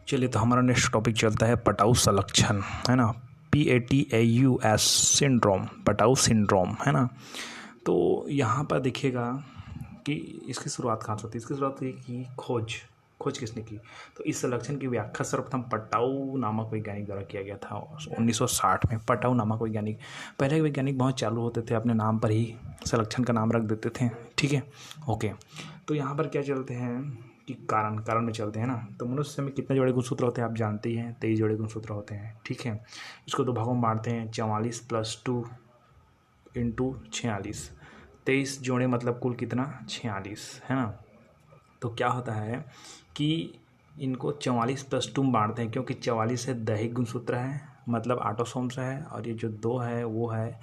चलिए, तो हमारा नेक्स्ट टॉपिक चलता है पटाऊ संलक्षण, है ना। PATAUS सिंड्रोम, पटाऊ सिंड्रोम, है ना। तो यहाँ पर देखिएगा कि इसकी शुरुआत कहाँ से होती है। इसकी शुरुआत हुई कि खोज किसने की। तो इस संलक्षण की व्याख्या सर्वप्रथम पटाऊ नामक वैज्ञानिक द्वारा किया गया था 1960 में। पटाऊ नामक वैज्ञानिक, पहले वैज्ञानिक बहुत चालू होते थे, अपने नाम पर ही संलक्षण का नाम रख देते थे, ठीक है, ओके। तो यहाँ पर क्या चलते हैं कि कारण में चलते हैं ना। तो मनुष्य में कितने जोड़े गुणसूत्र होते हैं आप जानते ही हैं, 23 जोड़े गुणसूत्र होते हैं, ठीक है। इसको दो भागों में बांटते हैं, 44 + 2 × 46, 23 जोड़े मतलब कुल कितना 46, है ना। तो क्या होता है कि इनको 44 + 2 में बांटते हैं, क्योंकि 44 है दैहिक गुणसूत्र है, मतलब ऑटोसोम्स है, और ये जो 2 है वो है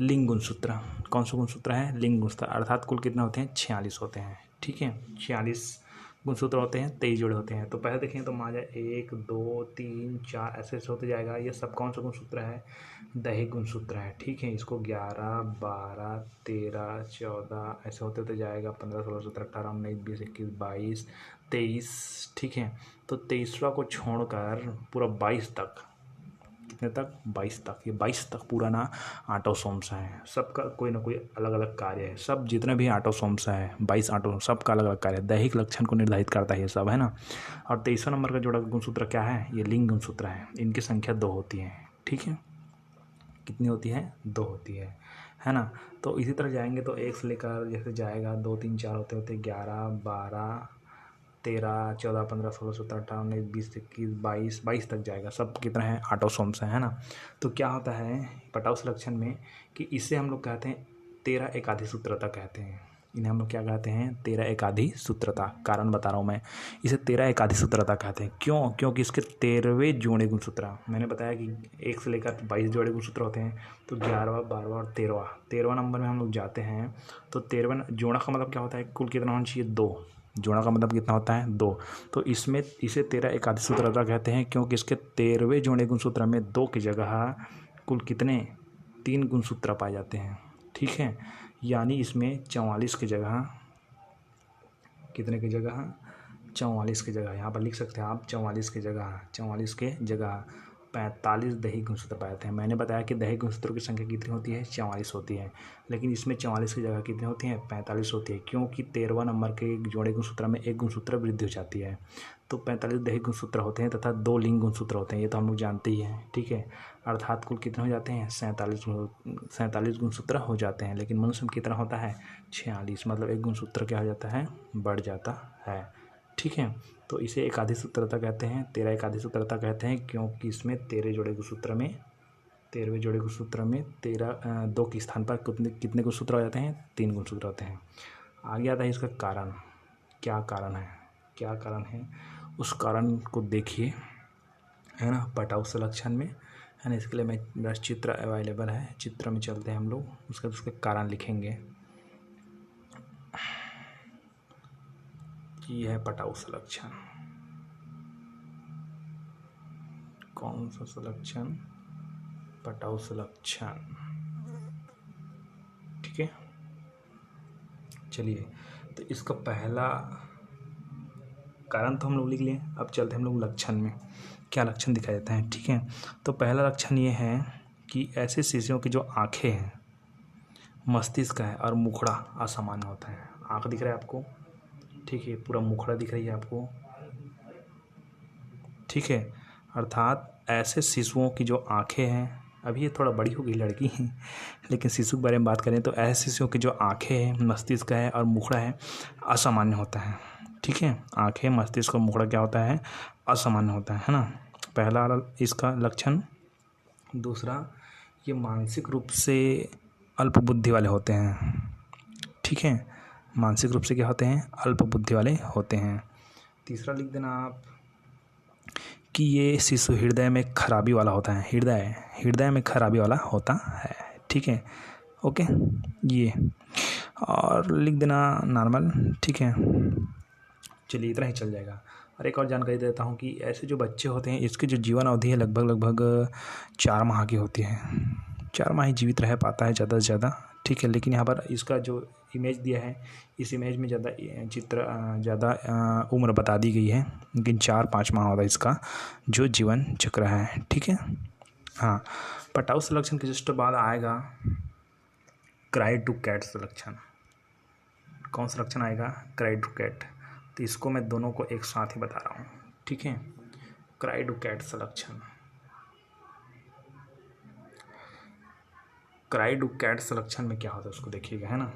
लिंग गुणसूत्र। कौन सा गुणसूत्र है? लिंग गुणसूत्र। अर्थात कुल कितना होते हैं? 46 होते हैं, ठीक है। 46 गुणसूत्र होते हैं, 23 जोड़े होते हैं। तो पहले देखें तो मान जाए 1 2 3 4 ऐसे होते जाएगा। ये सब कौन सा गुणसूत्र है? दैहिक गुणसूत्र है, ठीक है। इसको 11 12 13 14 ऐसे होते जाएगा, 15 16 17 18 19 20 21 22 23, ठीक है। तो 23वां को छोड़कर पूरा 22 तक, कितने तक? 22 तक। ये 22 तक पूरा ना ऑटोसोम्स है। सबका कोई ना कोई अलग अलग कार्य है। सब जितने भी ऑटोसोम्स है 22 ऑटोसोम्स, सबका अलग अलग कार्य है। दैहिक लक्षण को निर्धारित करता है ये सब, है ना। और 23वां नंबर का जोड़ा गुणसूत्र क्या है? ये लिंग गुणसूत्र है। इनकी संख्या 2 होती है, ठीक है। कितनी होती है? 2 होती है ना। तो इसी तरह जाएंगे तो 1 से लेकर जैसे जाएगा 2 3 4 होते होते 11 12 13 14 15 16 17 18 19 20 21 22 तक जाएगा। सब कितना है? ऑटोसोम्स है ना। तो क्या होता है पटाऊ संलक्षण में कि इसे हम लोग कहते हैं 13 एकाधी सूत्रता कहते हैं। इन्हें हम लोग क्या कहते हैं? 13 एकाधी सूत्रता। कारण बता रहा हूँ मैं, इसे 13 एकाधी सूत्रता कहते हैं। क्यों? क्योंकि इसके 13वें जोड़े गुणसूत्र, मैंने बताया कि 1 से लेकर 22 जोड़े गुणसूत्र होते हैं। तो 11वां 12वां और 13वां नंबर में हम लोग जाते हैं। तो 13वां जोड़ा का मतलब क्या होता है? कुल कितना होना चाहिए? 2। जोड़ा का मतलब कितना होता है? 2। तो इसमें इसे 13 एकाधी सूत्रता कहते हैं, क्योंकि इसके 13वें जोड़े गुणसूत्र में 2 की जगह कुल कितने? 3 गुणसूत्र पाए जाते हैं, ठीक है। यानी इसमें 44 की जगह, कितने की जगह? 44 की जगह, यहाँ पर लिख सकते हैं आप 44 की जगह 45 दैहिक गुणसूत्र पाए जाते हैं। मैंने बताया कि दैहिक गुणसूत्रों की संख्या कितनी होती है? 44 होती है। लेकिन इसमें 44 की जगह कितनी होती है? 45 होती है, क्योंकि 13वां नंबर के जोड़े गुणसूत्र में 1 गुणसूत्र वृद्धि हो जाती है। तो 45 दैहिक गुणसूत्र होते हैं तथा 2 लिंग गुणसूत्र होते हैं। ये तो हम लोग जानते ही हैं, ठीक है। अर्थात कुल कितने हो जाते हैं? 47 गुणसूत्र हो जाते हैं। लेकिन मनुष्य में कितना होता है? 46, मतलब 1 गुणसूत्र क्या हो जाता है? बढ़ जाता है, ठीक है। तो इसे एकाधी सूत्रता कहते हैं, 13 एकाधी सूत्रता कहते हैं, क्योंकि इसमें 13वें जोड़े गुणसूत्र में 2 के स्थान पर कितने गुणसूत्र हो जाते हैं? 3 गुणसूत्र होते हैं। आगे आता है इसका कारण। क्या कारण है? उस कारण को देखिए, है ना, पटाऊ संलक्षण में, है ना। इसके लिए मेरा चित्र अवेलेबल है, चित्र में चलते हैं हम लोग, उसके कारण लिखेंगे कि यह है पटाऊ संलक्षण। कौन सा संलक्षण? पटाऊ संलक्षण, ठीक है। चलिए, तो इसका पहला कारण तो हम लोग लिख लिए। अब चलते हैं हम लोग लक्षण में, क्या लक्षण दिखाई देता है, ठीक है। तो पहला लक्षण ये है कि ऐसे शिशुओं की जो आँखें हैं, मस्तिष्क है और मुखड़ा असामान्य होता है। आँख दिख रहा है आपको, ठीक है, पूरा मुखड़ा दिख रही है आपको, ठीक है। अर्थात ऐसे शिशुओं की जो आँखें हैं, अभी ये थोड़ा बड़ी हो गई लड़की है, लेकिन शिशु के बारे में बात करें तो ऐसे शिशुओं की जो आँखें हैं, मस्तिष्क है और मुखड़ा है, असामान्य होता है, ठीक है। आँखें, मस्तिष्क और मुखड़ा क्या होता है? असामान्य होता है ना। पहला इसका लक्षण। दूसरा, ये मानसिक रूप से अल्प बुद्धि वाले होते हैं, ठीक है। मानसिक रूप से क्या होते हैं? अल्प बुद्धि वाले होते हैं। तीसरा लिख देना आप कि ये शिशु हृदय में खराबी वाला होता है। हृदय में खराबी वाला होता है, ठीक है, ओके। ये और लिख देना नॉर्मल, ठीक है। चलिए, इतना ही चल जाएगा। और एक और जानकारी देता हूँ कि ऐसे जो बच्चे होते हैं, इसकी जो जीवन अवधि है लगभग 4 माह की होती है। 4 माह ही जीवित रह पाता है ज़्यादा से ज़्यादा, ठीक है। लेकिन यहाँ पर इसका जो इमेज दिया है, इस इमेज में ज़्यादा उम्र बता दी गई है, लेकिन 4-5 माह होता है इसका जो जीवन चक्र है। ठीक है। हाँ, पटाऊ संलक्षण के जस्ट बाद आएगा क्राई टू कैट संलक्षण। कौन सा लक्षण आएगा? क्राई टू कैट। तो इसको मैं दोनों को एक साथ ही बता रहा हूँ। ठीक है। क्राई टू कैट संलक्षण, क्राई टू कैट संलक्षण में क्या होता है उसको देखिएगा, है ना।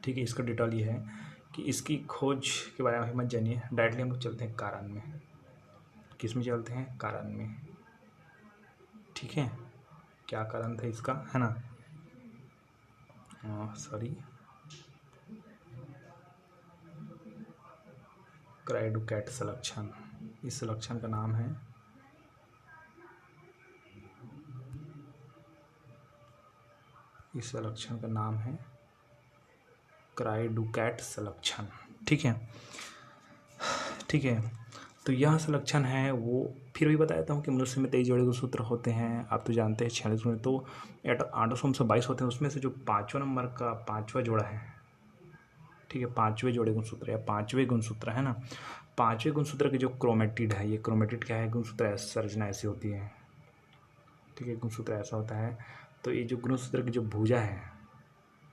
ठीक है। इसका डिटेल ये है कि इसकी खोज के बारे में मत जानिए, डायरेक्टली हम लोग चलते हैं कारण में। किस में चलते हैं? कारण में। ठीक है। क्या कारण था इसका, है ना। क्राई टू कैट संलक्षण, इस संलक्षण का नाम है क्राई टू कैट संलक्षण। ठीक है। ठीक है। तो यह संलक्षण है वो, फिर भी बता देता हूँ कि मनुष्य में 23 जोड़े गुणसूत्र होते हैं। आप तो जानते हैं 46 में, तो 822 होते हैं। उसमें से जो 5वें नंबर का 5वां जोड़ा है, ठीक है, 5वें जोड़े गुणसूत्र या 5वें गुणसूत्र, है ना। 5वें गुणसूत्र के जो क्रोमेटिड है, ये क्रोमेटिड क्या है? गुणसूत्र संरचना ऐसी होती है। ठीक है। गुणसूत्र ऐसा होता है। तो ये जो गुणसूत्र की जो भुजा है,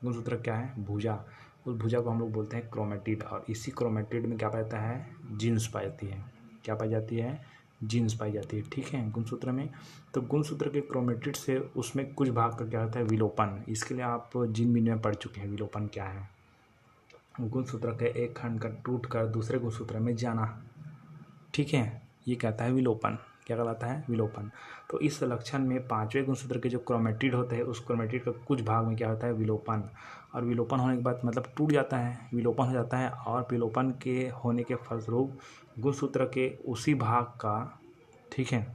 गुणसूत्र क्या है? भुजा। उस भुजा को हम लोग बोलते हैं क्रोमेटिड। और इसी क्रोमेटिड में क्या पाता है? जीन्स पाई जाती है। क्या पाई जाती है? जीन्स पाई जाती है। ठीक है। गुणसूत्र में, तो गुणसूत्र के क्रोमेटिड से उसमें कुछ भाग का क्या होता है? विलोपन। इसके लिए आप जीन बीन में पढ़ चुके हैं विलोपन क्या है। गुणसूत्र के एक खंड का टूट कर दूसरे गुणसूत्र में जाना। ठीक है। ये कहता है विलोपन। क्या कहलाता है? विलोपन। तो इस लक्षण में 5वें गुणसूत्र के जो क्रोमेटिड होते हैं, उस क्रोमेटिड का कुछ भाग में क्या होता है? विलोपन। और विलोपन होने के बाद मतलब टूट जाता है, विलोपन हो जाता है। और विलोपन के होने के फलस्वरूप गुणसूत्र के उसी भाग का, ठीक है,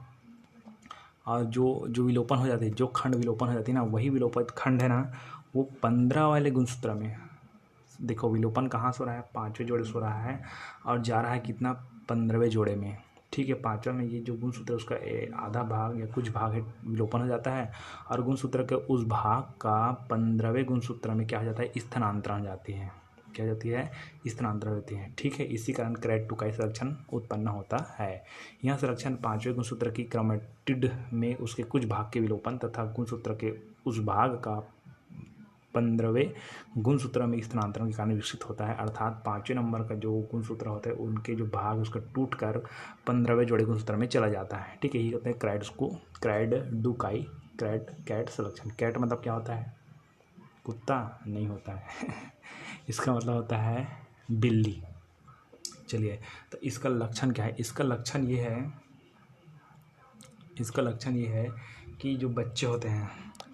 और जो विलोपन हो जाती है, जो खंड विलोपन हो जाती है ना, वही विलोपित खंड है ना, वो 15 वाले गुणसूत्र में, देखो विलोपन कहाँ से हो रहा है? 5वें जोड़े से हो रहा है, और जा रहा है कितना? 15वें जोड़े में। ठीक है। 5वां में ये जो गुणसूत्र है उसका आधा भाग या कुछ भाग है विलोपन हो जाता है, और गुणसूत्र के उस भाग का 15वें गुणसूत्र में क्या हो जाता है? स्थानांतरण हो जाती है। क्या जाती है? स्थानांतरण होती है। ठीक है। इसी कारण क्राई टू कैट संलक्षण उत्पन्न होता है। यह संलक्षण 5वें गुणसूत्र की क्रोमेटिड में उसके कुछ भाग के विलोपन तथा गुणसूत्र के उस भाग का 15वें गुणसूत्र में स्थानांतरण के कारण विकसित होता है। अर्थात 5वें नंबर का जो गुणसूत्र होता है, उनके जो भाग उसका टूट कर 15वें जोड़े गुणसूत्र में चला जाता है। ठीक है। यही कहते हैं क्राइड डू कैट संलक्षण। कैट मतलब क्या होता है? कुत्ता नहीं होता है इसका मतलब होता है बिल्ली। चलिए, तो इसका लक्षण क्या है? इसका लक्षण ये है कि जो बच्चे होते हैं,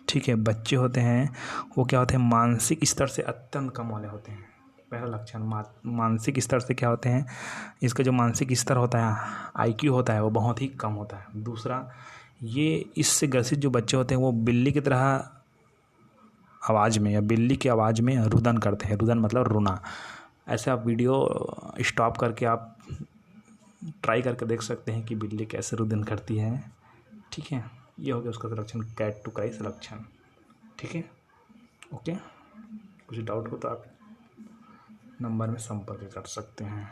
ठीक है, बच्चे होते हैं वो क्या होते हैं? मानसिक स्तर से अत्यंत कम वाले होते हैं। पहला लक्षण मानसिक स्तर से क्या होते हैं? इसका जो मानसिक स्तर होता है, IQ होता है, वो बहुत ही कम होता है। दूसरा, ये इससे ग्रसित जो बच्चे होते हैं वो बिल्ली की तरह आवाज़ में या बिल्ली की आवाज़ में रुदन करते हैं। रुदन मतलब रोना। ऐसे आप वीडियो स्टॉप करके आप ट्राई करके देख सकते हैं कि बिल्ली कैसे रुदन करती है। ठीक है। ये हो गया उसका संलक्षण, कैट टू क्राई संलक्षण। ठीक है। ओके। कुछ डाउट हो तो आप नंबर में संपर्क कर सकते हैं।